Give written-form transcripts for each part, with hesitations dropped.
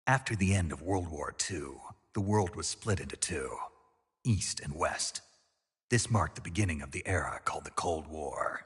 After the end of World War II, the world was split into two, East and West. This marked the beginning of the era called the Cold War.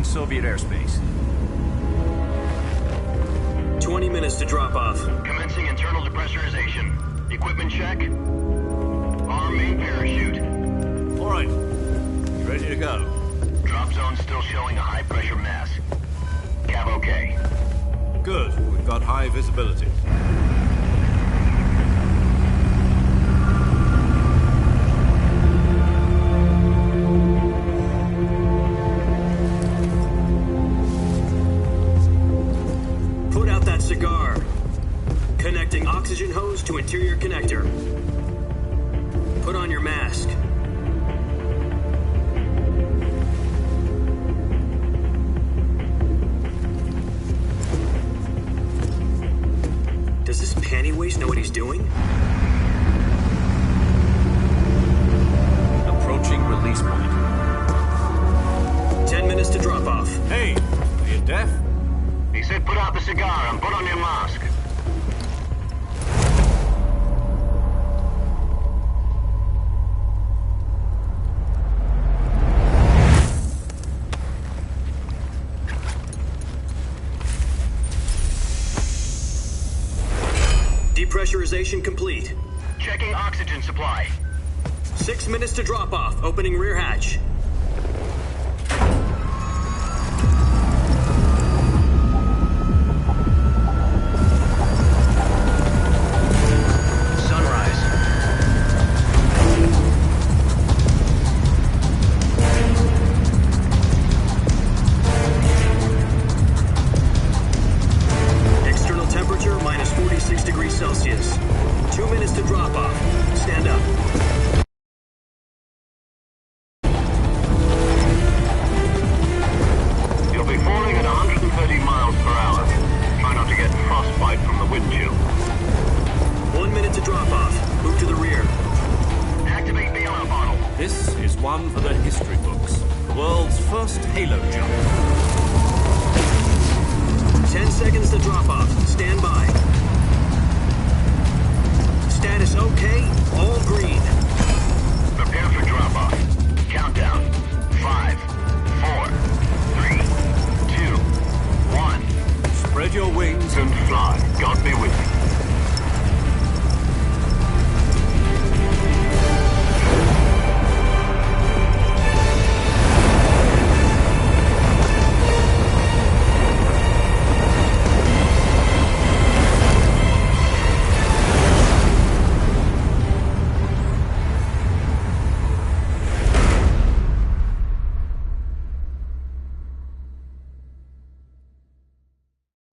Soviet airspace. 20 minutes to drop off. Commencing internal depressurization. Equipment check. Arm main parachute. All right. Ready to go. Drop zone still showing a high pressure mass. Cav okay. Good. We've got high visibility. Cigar. Connecting oxygen hose to interior connector. Put on your mask. Does this panty waste know what he's doing? Approaching release point. 10 minutes to drop off. Hey, are you deaf? He said put out the cigar and put on your mask. Depressurization complete. Checking oxygen supply. 6 minutes to drop off. Opening rear hatch. Celsius. 2 minutes to drop off. Stand up. You'll be falling at 130 miles per hour. Try not to get frostbite from the wind chill. 1 minute to drop off. Move to the rear. Activate the alarm bottle. This is one for the history books. The world's first halo jump. 10 seconds to drop off. Stand by. Status okay, all green. Prepare for drop-off. Countdown. 5, 4, 3, 2, 1. Spread your wings And fly. God be with you.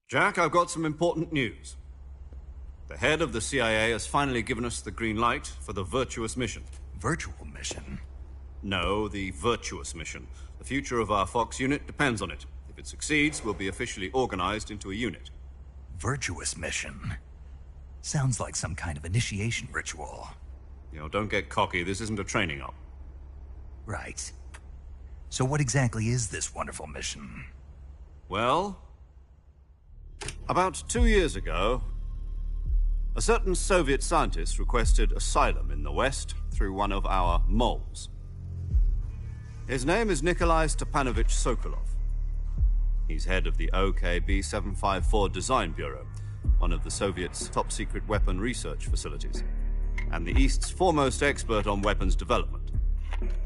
Jack, I've got some important news. The head of the CIA has finally given us the green light for the Virtuous mission. Virtual mission? No, the Virtuous mission. The future of our Fox unit depends on it. If it succeeds, we'll be officially organized into a unit. Virtuous mission? Sounds like some kind of initiation ritual. You know, don't get cocky. This isn't a training op. Right. So what exactly is this wonderful mission? Well, about 2 years ago, a certain Soviet scientist requested asylum in the West through one of our moles. His name is Nikolai Stepanovich Sokolov. He's head of the OKB-754 Design Bureau, one of the Soviets' top-secret weapon research facilities, and the East's foremost expert on weapons development.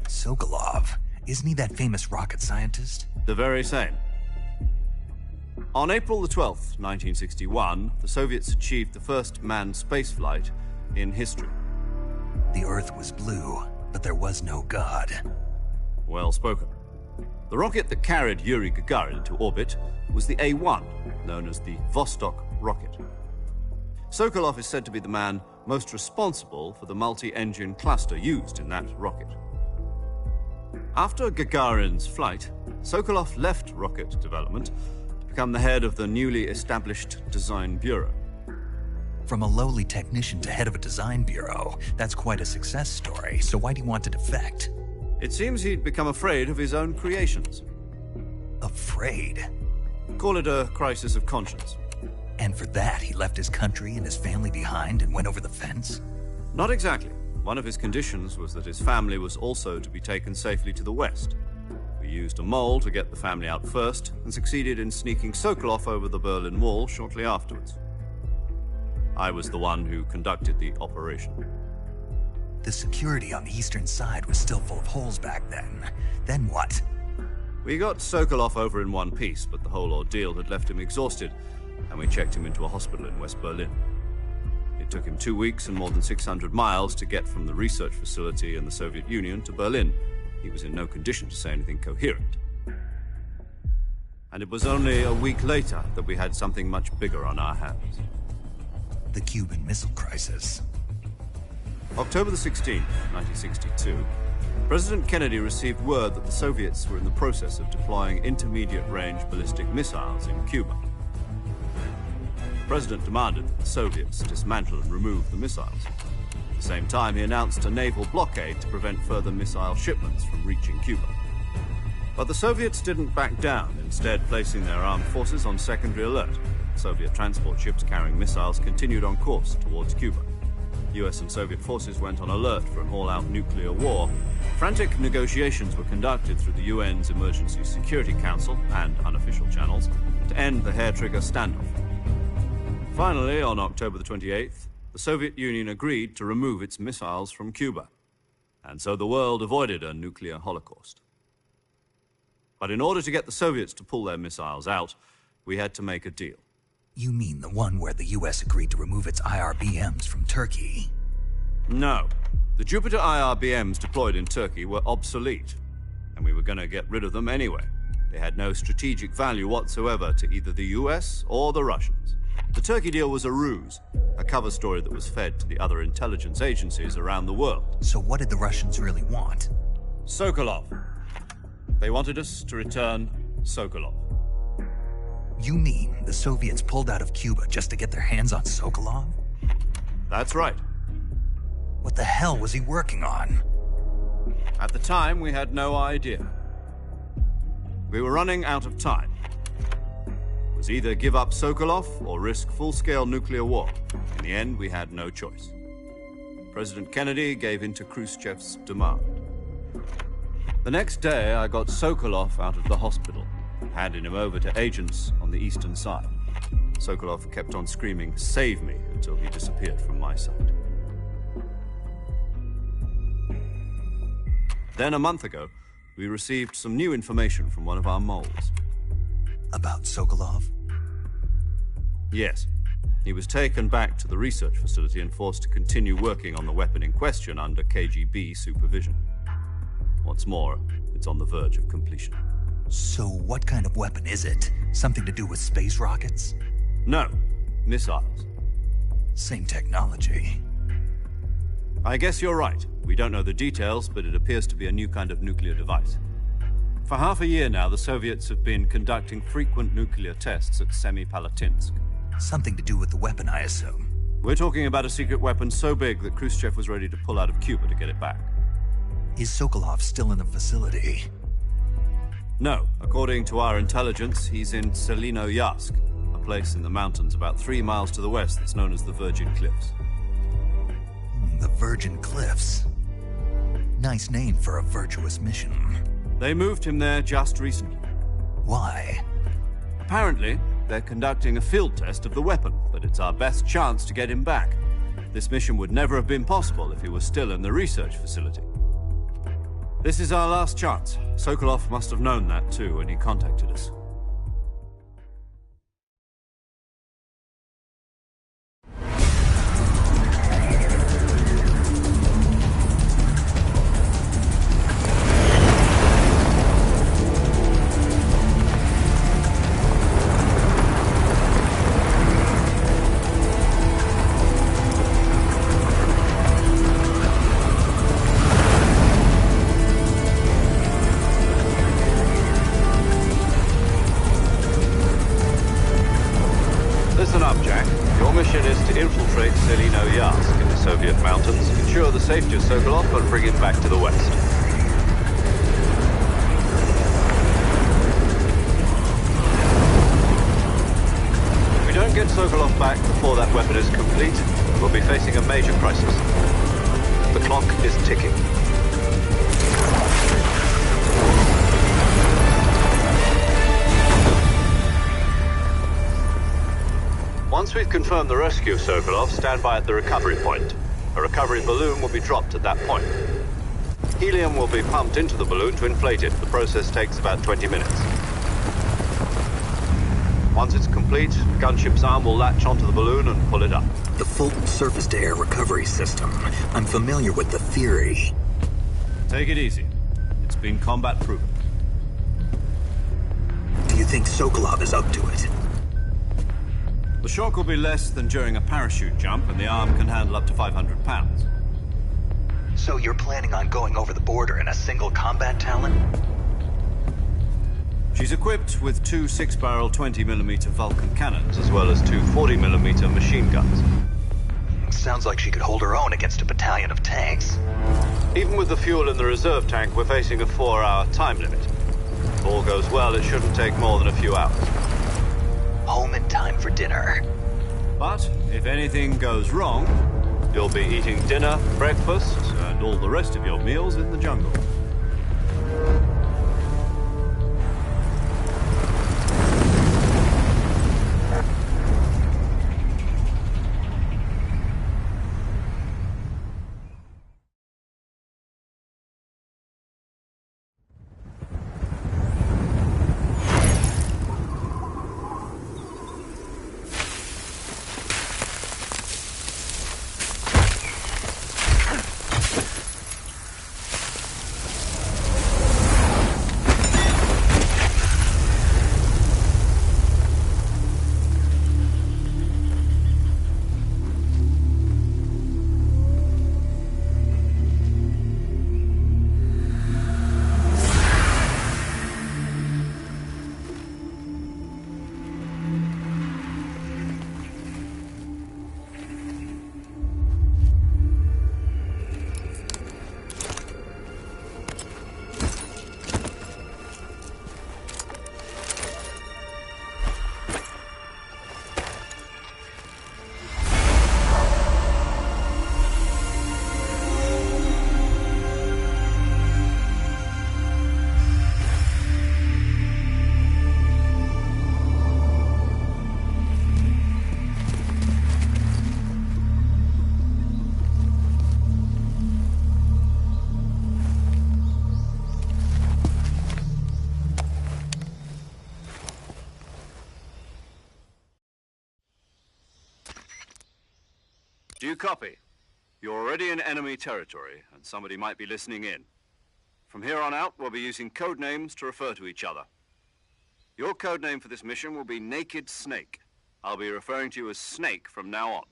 Sokolov? Isn't he that famous rocket scientist? The very same. On April the 12th, 1961, the Soviets achieved the first manned spaceflight in history. The Earth was blue, but there was no God. Well spoken. The rocket that carried Yuri Gagarin to orbit was the A-1, known as the Vostok rocket. Sokolov is said to be the man most responsible for the multi-engine cluster used in that rocket. After Gagarin's flight, Sokolov left rocket development to become the head of the newly established Design Bureau. From a lowly technician to head of a design bureau, that's quite a success story, so why'd he want to defect? It seems he'd become afraid of his own creations. Afraid? Call it a crisis of conscience. And for that, he left his country and his family behind and went over the fence? Not exactly. One of his conditions was that his family was also to be taken safely to the west. We used a mole to get the family out first and succeeded in sneaking Sokolov over the Berlin Wall shortly afterwards. I was the one who conducted the operation. The security on the eastern side was still full of holes back then. Then what? We got Sokolov over in one piece, but the whole ordeal had left him exhausted, and we checked him into a hospital in West Berlin. It took him 2 weeks and more than 600 miles to get from the research facility in the Soviet Union to Berlin. He was in no condition to say anything coherent. And it was only a week later that we had something much bigger on our hands. The Cuban Missile Crisis. October the 16th, 1962, President Kennedy received word that the Soviets were in the process of deploying intermediate-range ballistic missiles in Cuba. The President demanded that the Soviets dismantle and remove the missiles. At the same time, he announced a naval blockade to prevent further missile shipments from reaching Cuba. But the Soviets didn't back down, instead placing their armed forces on secondary alert. Soviet transport ships carrying missiles continued on course towards Cuba. US and Soviet forces went on alert for an all-out nuclear war. Frantic negotiations were conducted through the UN's Emergency Security Council and unofficial channels to end the hair-trigger standoff. Finally, on October the 28th, the Soviet Union agreed to remove its missiles from Cuba. And so the world avoided a nuclear holocaust. But in order to get the Soviets to pull their missiles out, we had to make a deal. You mean the one where the US agreed to remove its IRBMs from Turkey? No. The Jupiter IRBMs deployed in Turkey were obsolete, and we were going to get rid of them anyway. They had no strategic value whatsoever to either the US or the Russians. The Turkey deal was a ruse, a cover story that was fed to the other intelligence agencies around the world. So what did the Russians really want? Sokolov. They wanted us to return Sokolov. You mean the Soviets pulled out of Cuba just to get their hands on Sokolov? That's right. What the hell was he working on? At the time, we had no idea. We were running out of time. It was either give up Sokolov or risk full-scale nuclear war. In the end, we had no choice. President Kennedy gave in to Khrushchev's demand. The next day, I got Sokolov out of the hospital, handing him over to agents on the eastern side. Sokolov kept on screaming, "Save me," until he disappeared from my sight. Then a month ago, we received some new information from one of our moles. About Sokolov? Yes. He was taken back to the research facility and forced to continue working on the weapon in question under KGB supervision. What's more, it's on the verge of completion. So what kind of weapon is it? Something to do with space rockets? No, missiles. Same technology. I guess you're right. We don't know the details, but it appears to be a new kind of nuclear device. For half a year now, the Soviets have been conducting frequent nuclear tests at Semipalatinsk. Something to do with the weapon, I assume. We're talking about a secret weapon so big that Khrushchev was ready to pull out of Cuba to get it back. Is Sokolov still in the facility? No. According to our intelligence, he's in Selinoyarsk, a place in the mountains about 3 miles to the west that's known as the Virgin Cliffs. The Virgin Cliffs. Nice name for a virtuous mission. They moved him there just recently. Why? Apparently, they're conducting a field test of the weapon, but it's our best chance to get him back. This mission would never have been possible if he was still in the research facility. This is our last chance. Sokolov must have known that too when he contacted us. Soviet mountains, ensure the safety of Sokolov, and bring him back to the west. If we don't get Sokolov back before that weapon is complete, we'll be facing a major crisis. The clock is ticking. Once we've confirmed the rescue of Sokolov, stand by at the recovery point. A recovery balloon will be dropped at that point. Helium will be pumped into the balloon to inflate it. The process takes about 20 minutes. Once it's complete, the gunship's arm will latch onto the balloon and pull it up. The Fulton surface-to-air recovery system. I'm familiar with the theory. Take it easy. It's been combat-proven. Do you think Sokolov is up to it? The shock will be less than during a parachute jump, and the arm can handle up to 500 pounds. So you're planning on going over the border in a single combat Talon? She's equipped with two 6-barrel 20mm Vulcan cannons, as well as two 40mm machine guns. Sounds like she could hold her own against a battalion of tanks. Even with the fuel in the reserve tank, we're facing a 4-hour time limit. If all goes well, it shouldn't take more than a few hours. Home in time for dinner. But if anything goes wrong, you'll be eating dinner, breakfast, and all the rest of your meals in the jungle. Do you copy? You're already in enemy territory, and somebody might be listening in. From here on out, we'll be using code names to refer to each other. Your code name for this mission will be Naked Snake. I'll be referring to you as Snake from now on.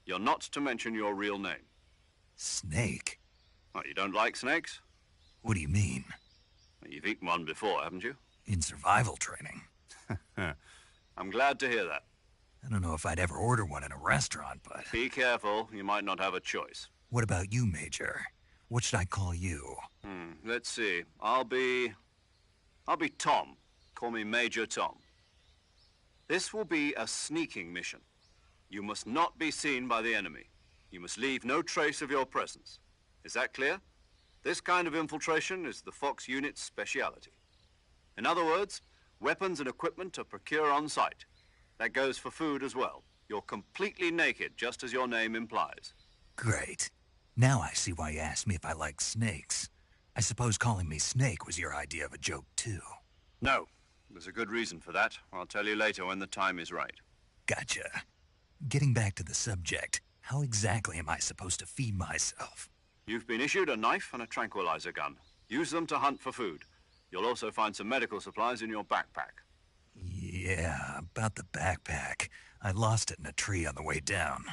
You're not to mention your real name. Snake? Oh, you don't like snakes? What do you mean? Well, you've eaten one before, haven't you? In survival training. I'm glad to hear that. I don't know if I'd ever order one in a restaurant, but... Be careful, you might not have a choice. What about you, Major? What should I call you? Let's see. I'll be Tom. Call me Major Tom. This will be a sneaking mission. You must not be seen by the enemy. You must leave no trace of your presence. Is that clear? This kind of infiltration is the Fox unit's speciality. In other words, weapons and equipment are procured on site. That goes for food as well. You're completely naked, just as your name implies. Great. Now I see why you asked me if I like snakes. I suppose calling me Snake was your idea of a joke, too. No. There's a good reason for that. I'll tell you later when the time is right. Gotcha. Getting back to the subject, how exactly am I supposed to feed myself? You've been issued a knife and a tranquilizer gun. Use them to hunt for food. You'll also find some medical supplies in your backpack. Yeah, about the backpack. I lost it in a tree on the way down.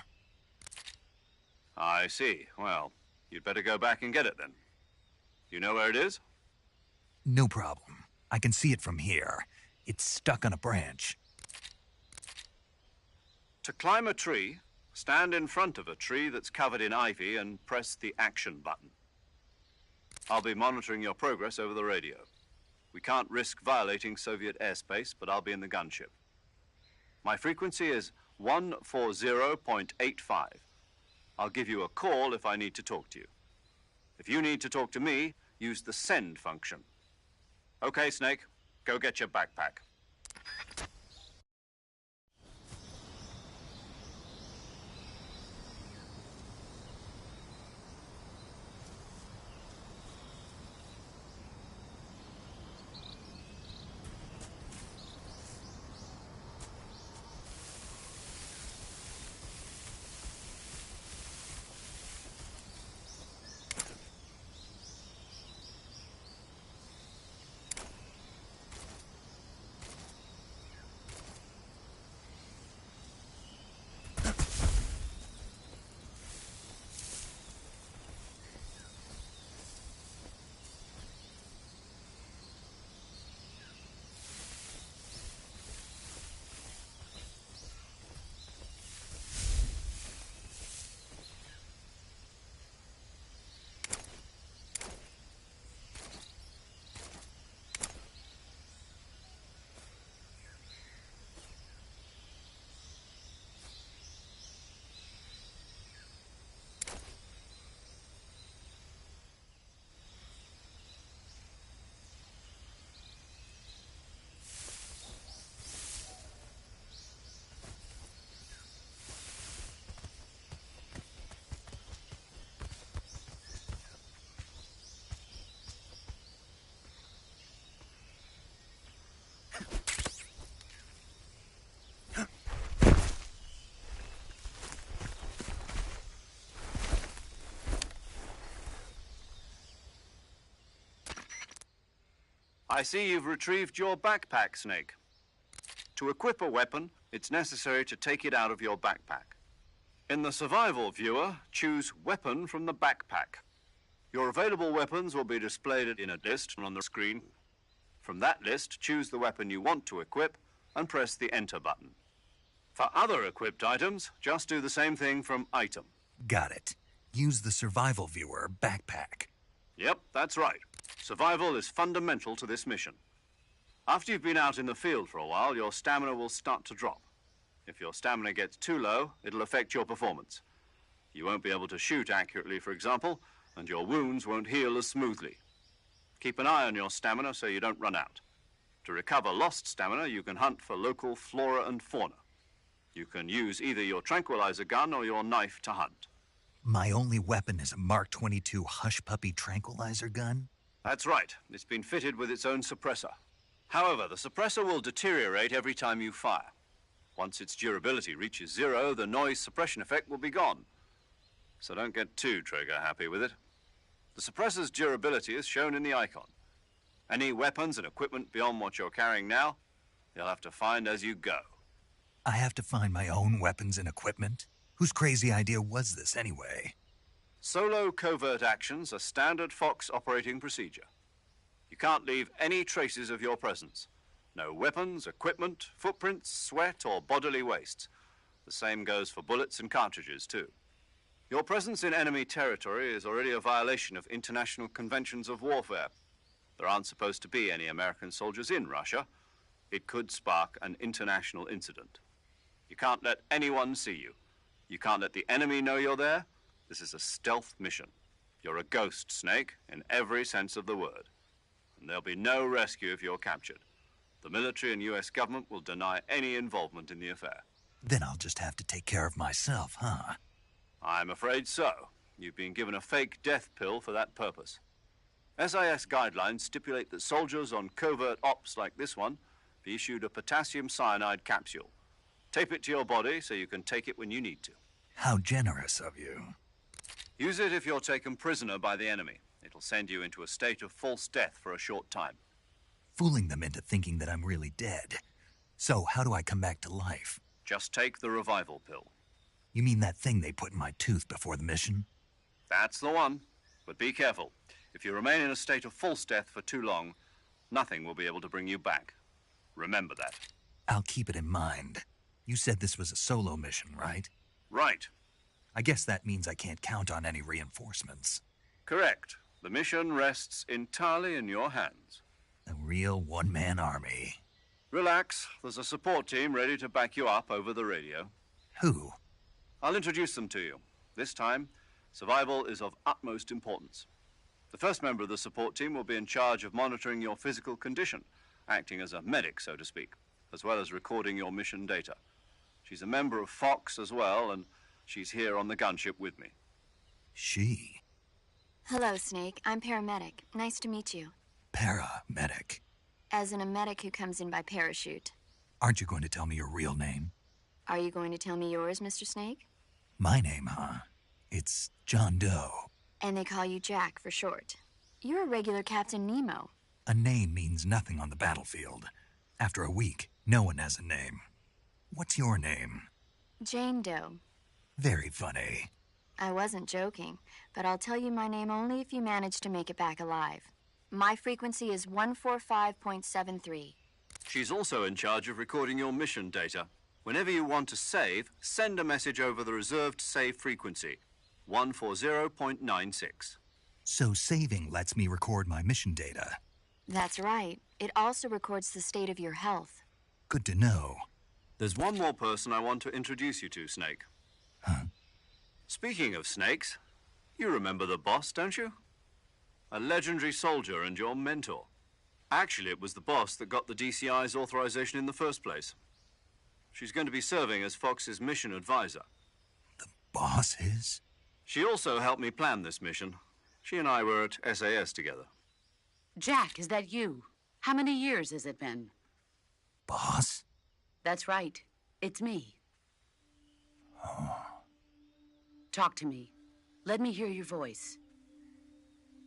I see. Well, you'd better go back and get it then. You know where it is? No problem. I can see it from here. It's stuck on a branch. To climb a tree, Stand in front of a tree that's covered in ivy and press the action button. I'll be monitoring your progress over the radio. We can't risk violating Soviet airspace, but I'll be in the gunship. My frequency is 140.85. I'll give you a call if I need to talk to you. If you need to talk to me, use the send function. Okay, Snake, go get your backpack. I see you've retrieved your backpack, Snake. To equip a weapon, it's necessary to take it out of your backpack. In the survival viewer, choose Weapon from the backpack. Your available weapons will be displayed in a list on the screen. From that list, choose the weapon you want to equip and press the Enter button. For other equipped items, just do the same thing from Item. Got it. Use the survival viewer backpack. Yep, that's right. Survival is fundamental to this mission. After you've been out in the field for a while, your stamina will start to drop. If your stamina gets too low, it'll affect your performance. You won't be able to shoot accurately, for example, and your wounds won't heal as smoothly. Keep an eye on your stamina so you don't run out. To recover lost stamina, you can hunt for local flora and fauna. You can use either your tranquilizer gun or your knife to hunt. My only weapon is a Mark 22 Hush Puppy tranquilizer gun? That's right. It's been fitted with its own suppressor. However, the suppressor will deteriorate every time you fire. Once its durability reaches 0, the noise suppression effect will be gone. So don't get too trigger-happy with it. The suppressor's durability is shown in the icon. Any weapons and equipment beyond what you're carrying now, you'll have to find as you go. I have to find my own weapons and equipment? Whose crazy idea was this, anyway? Solo covert actions are standard Fox operating procedure. You can't leave any traces of your presence. No weapons, equipment, footprints, sweat, or bodily wastes. The same goes for bullets and cartridges, too. Your presence in enemy territory is already a violation of international conventions of warfare. There aren't supposed to be any American soldiers in Russia. It could spark an international incident. You can't let anyone see you. You can't let the enemy know you're there. This is a stealth mission. You're a ghost, Snake, in every sense of the word. And there'll be no rescue if you're captured. The military and U.S. government will deny any involvement in the affair. Then I'll just have to take care of myself, huh? I'm afraid so. You've been given a fake death pill for that purpose. SIS guidelines stipulate that soldiers on covert ops like this one be issued a potassium cyanide capsule. Tape it to your body so you can take it when you need to. How generous of you. Use it if you're taken prisoner by the enemy. It'll send you into a state of false death for a short time. Fooling them into thinking that I'm really dead. So how do I come back to life? Just take the revival pill. You mean that thing they put in my tooth before the mission? That's the one. But be careful. If you remain in a state of false death for too long, nothing will be able to bring you back. Remember that. I'll keep it in mind. You said this was a solo mission, right? Right. I guess that means I can't count on any reinforcements. Correct. The mission rests entirely in your hands. A real one-man army. Relax. There's a support team ready to back you up over the radio. Who? I'll introduce them to you. This time, survival is of utmost importance. The first member of the support team will be in charge of monitoring your physical condition, acting as a medic, so to speak, as well as recording your mission data. She's a member of Fox as well, and she's here on the gunship with me. She? Hello, Snake. I'm paramedic. Nice to meet you. Paramedic. As in a medic who comes in by parachute. Aren't you going to tell me your real name? Are you going to tell me yours, Mr. Snake? My name, huh? It's John Doe. And they call you Jack for short. You're a regular Captain Nemo. A name means nothing on the battlefield. After a week, no one has a name. What's your name? Jane Doe. Very funny. I wasn't joking, but I'll tell you my name only if you manage to make it back alive. My frequency is 145.73. She's also in charge of recording your mission data. Whenever you want to save, send a message over the reserved save frequency, 140.96. So saving lets me record my mission data. That's right. It also records the state of your health. Good to know. There's one more person I want to introduce you to, Snake. Huh? Speaking of snakes, you remember the boss, don't you? A legendary soldier and your mentor. Actually, it was the boss that got the DCI's authorization in the first place. She's going to be serving as Fox's mission advisor. The boss is? She also helped me plan this mission. She and I were at SAS together. Jack, is that you? How many years has it been? Boss? That's right. It's me. Oh. Talk to me. Let me hear your voice.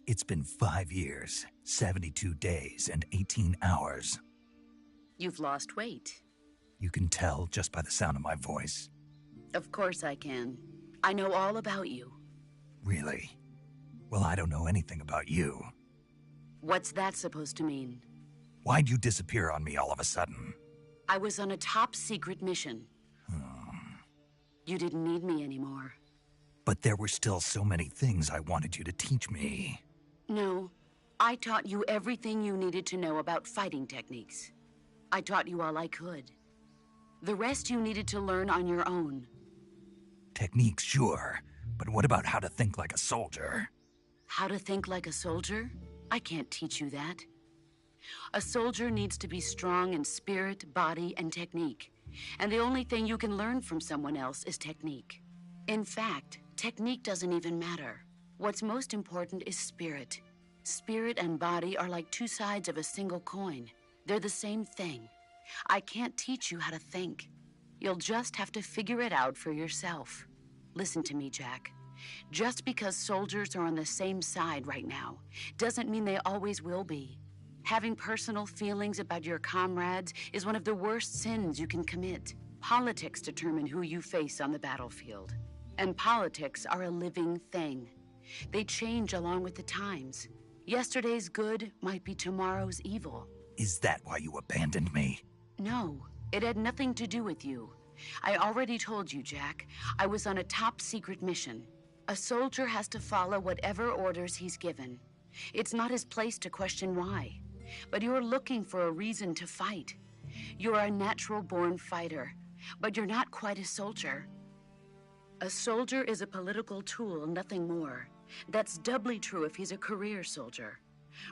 It's been 5 years, 72 days, and 18 hours. You've lost weight. You can tell just by the sound of my voice. Of course I can. I know all about you. Really? Well, I don't know anything about you. What's that supposed to mean? Why'd you disappear on me all of a sudden? I was on a top-secret mission. You didn't need me anymore. But there were still so many things I wanted you to teach me. No, I taught you everything you needed to know about fighting techniques. I taught you all I could. The rest you needed to learn on your own. Techniques, sure. But what about how to think like a soldier? How to think like a soldier? I can't teach you that. A soldier needs to be strong in spirit, body, and technique. And the only thing you can learn from someone else is technique. In fact, technique doesn't even matter. What's most important is spirit. Spirit and body are like two sides of a single coin. They're the same thing. I can't teach you how to think. You'll just have to figure it out for yourself. Listen to me, Jack. Just because soldiers are on the same side right now doesn't mean they always will be. Having personal feelings about your comrades is one of the worst sins you can commit. Politics determine who you face on the battlefield. And politics are a living thing. They change along with the times. Yesterday's good might be tomorrow's evil. Is that why you abandoned me? No, it had nothing to do with you. I already told you, Jack. I was on a top-secret mission. A soldier has to follow whatever orders he's given. It's not his place to question why. But you're looking for a reason to fight. You're a natural-born fighter, but you're not quite a soldier. A soldier is a political tool, nothing more. That's doubly true if he's a career soldier.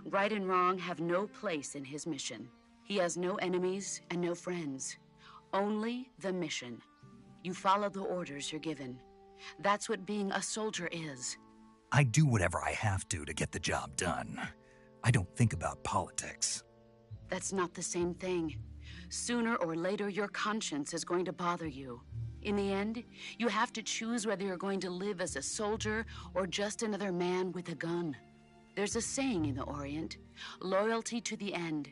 Right and wrong have no place in his mission. He has no enemies and no friends. Only the mission. You follow the orders you're given. That's what being a soldier is. I do whatever I have to get the job done. I don't think about politics. That's not the same thing. Sooner or later, your conscience is going to bother you. In the end, you have to choose whether you're going to live as a soldier or just another man with a gun. There's a saying in the Orient, loyalty to the end.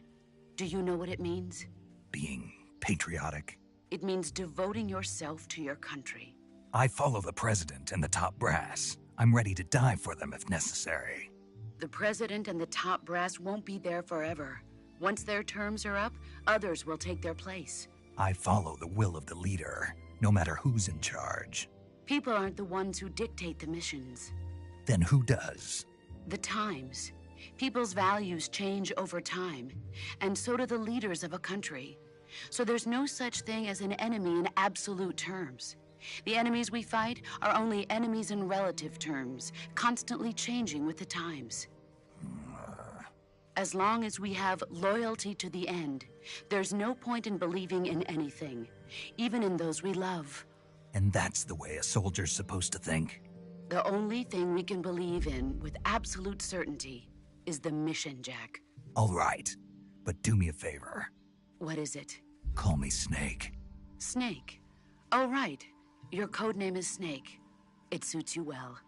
Do you know what it means? Being patriotic. It means devoting yourself to your country. I follow the president and the top brass. I'm ready to die for them if necessary. The president and the top brass won't be there forever. Once their terms are up, others will take their place. I follow the will of the leader, no matter who's in charge. People aren't the ones who dictate the missions. Then who does? The times. People's values change over time, and so do the leaders of a country. So there's no such thing as an enemy in absolute terms. The enemies we fight are only enemies in relative terms, constantly changing with the times. As long as we have loyalty to the end, there's no point in believing in anything, even in those we love. And that's the way a soldier's supposed to think? The only thing we can believe in with absolute certainty is the mission, Jack. All right, but do me a favor. What is it? Call me Snake. Snake. Oh, right. Your codename is Snake. It suits you well.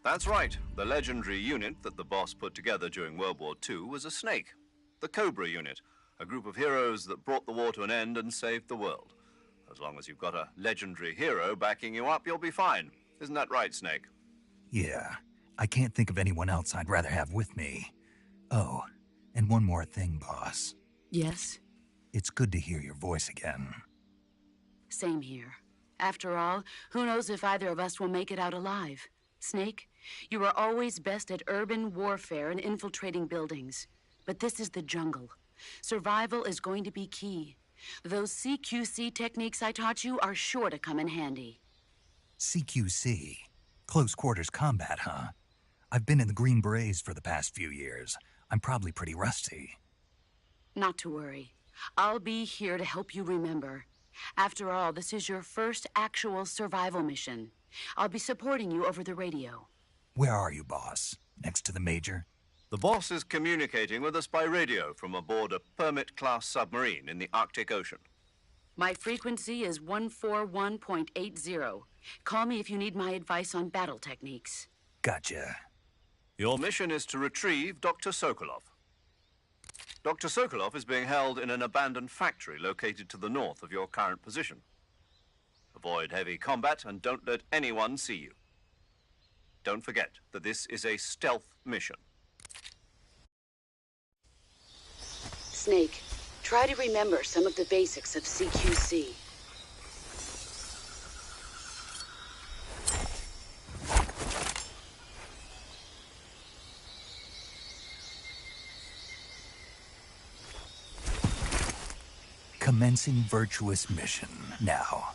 That's right. The legendary unit that the boss put together during World War II was a snake. The Cobra unit, a group of heroes that brought the war to an end and saved the world. As long as you've got a legendary hero backing you up, you'll be fine. Isn't that right, Snake? Yeah, I can't think of anyone else I'd rather have with me. Oh, and one more thing, boss. Yes? It's good to hear your voice again. Same here. After all, who knows if either of us will make it out alive? Snake, you are always best at urban warfare and infiltrating buildings. But this is the jungle. Survival is going to be key. Those CQC techniques I taught you are sure to come in handy. CQC? Close quarters combat, huh? I've been in the Green Berets for the past few years. I'm probably pretty rusty. Not to worry. I'll be here to help you remember. After all, this is your first actual survival mission. I'll be supporting you over the radio. Where are you, boss? Next to the Major? The boss is communicating with us by radio from aboard a Permit-class submarine in the Arctic Ocean. My frequency is 141.80. Call me if you need my advice on battle techniques. Gotcha. Your mission is to retrieve Dr. Sokolov. Dr. Sokolov is being held in an abandoned factory located to the north of your current position. Avoid heavy combat and don't let anyone see you. Don't forget that this is a stealth mission. Snake, try to remember some of the basics of CQC. Commencing virtuous mission now.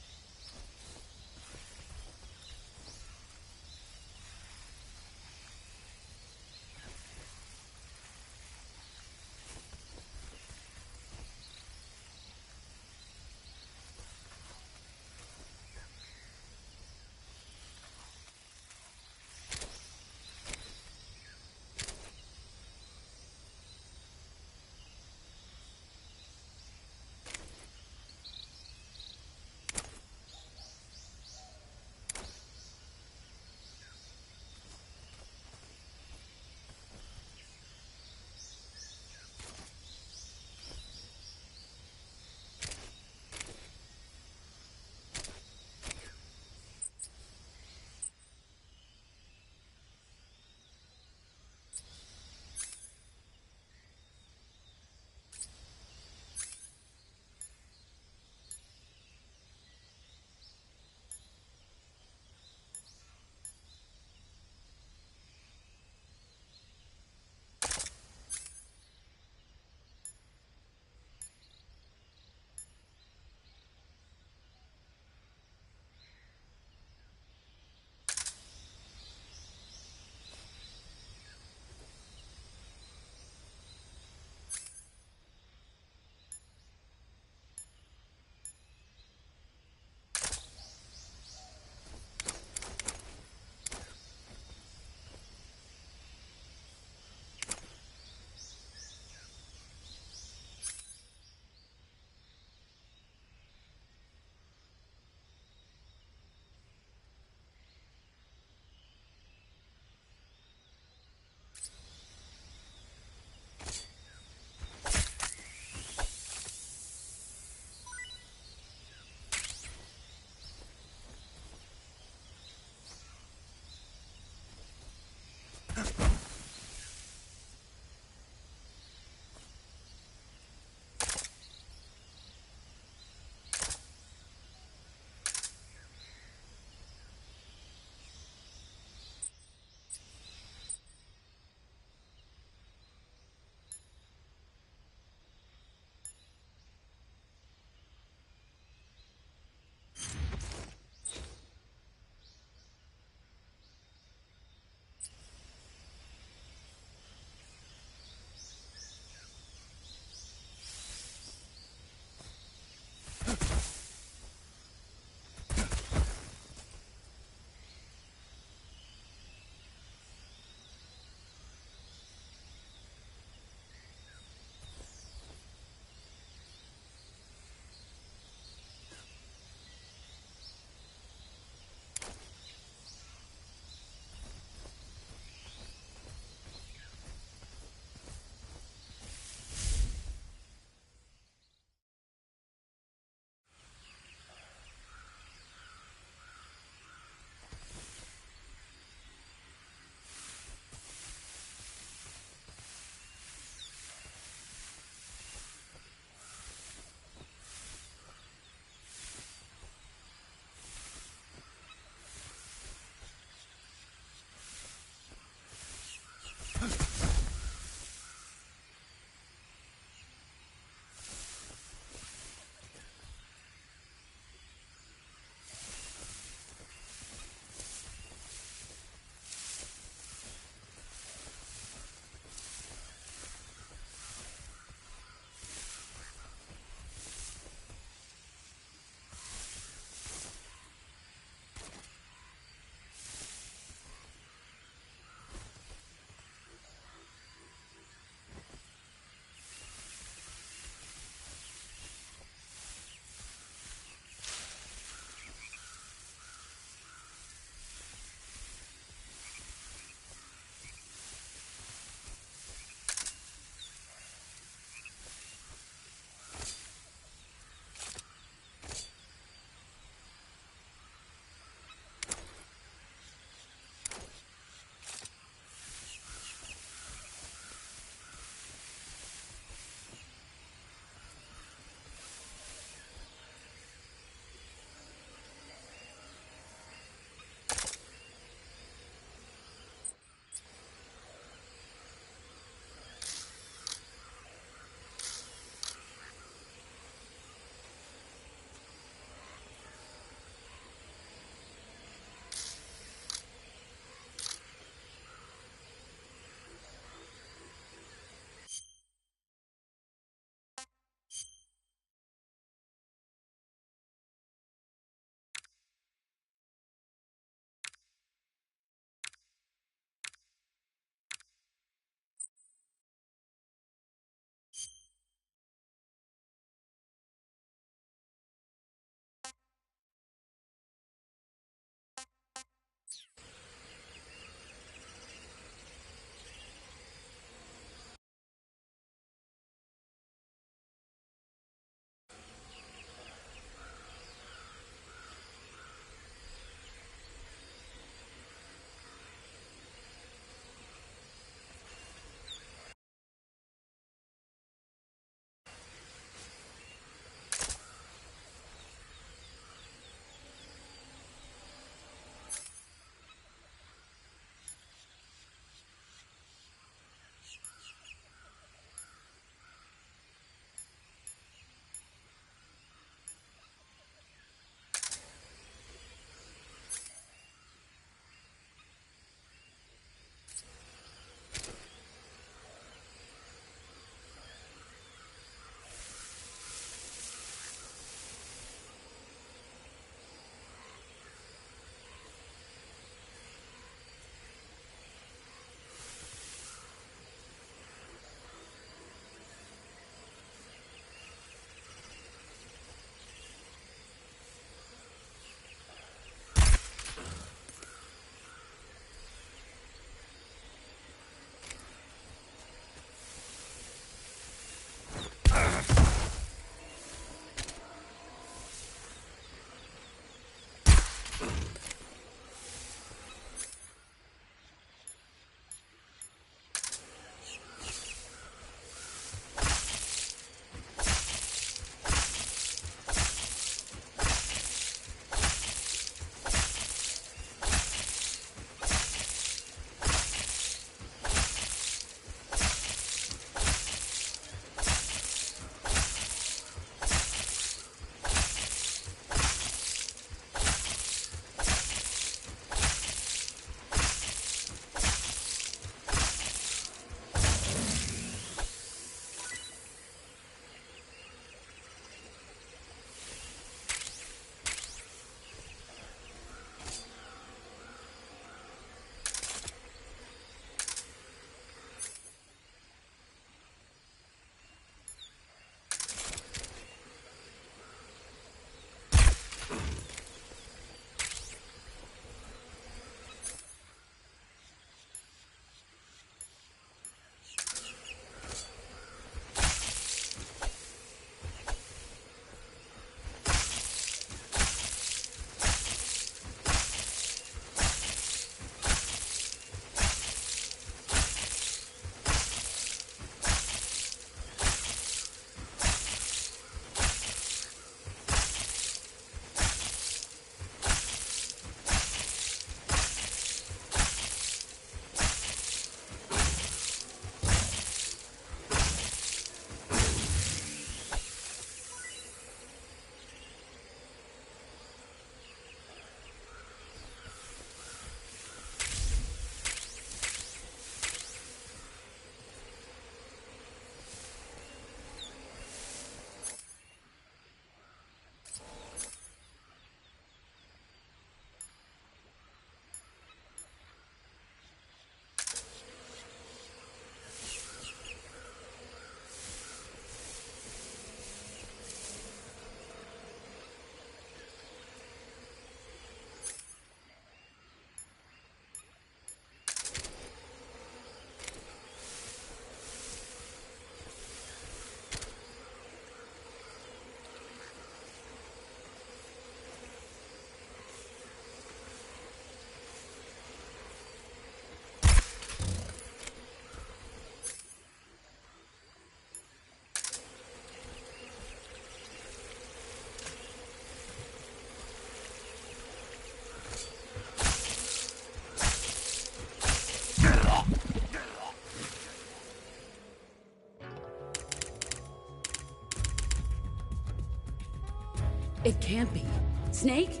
It can't be. Snake?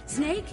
Snake?